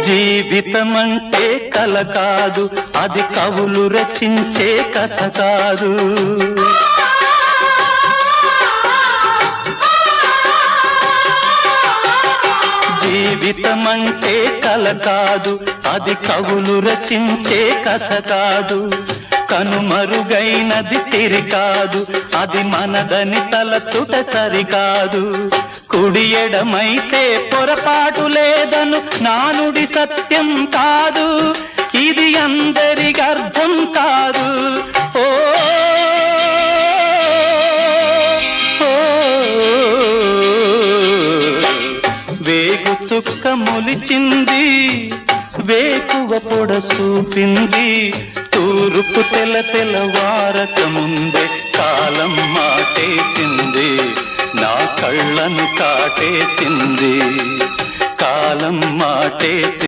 జీవితమంటే కల కాదు, అది కవులు రచించే కథ కాదు. జీవితమంటే కల కాదు, అది కవులు రచించే కథ కాదు. కనుమరుగైనది సిరి కాదు, అది మనదని తలచుట సరికాదు. కుడి ఎడమైతే పొరపాటు లేదను నానుడి సత్యం కాదు, ఇది అందరికి అర్థం కాదు. ఓ వేగు చుక్క మొలిచింది, వేకువ పొడ చూపింది, తూరుపు తెల్లవారక ముందే కాలం మాటేసింది, నా కళ్ళను కాటేసింది, కాలం మాటేసి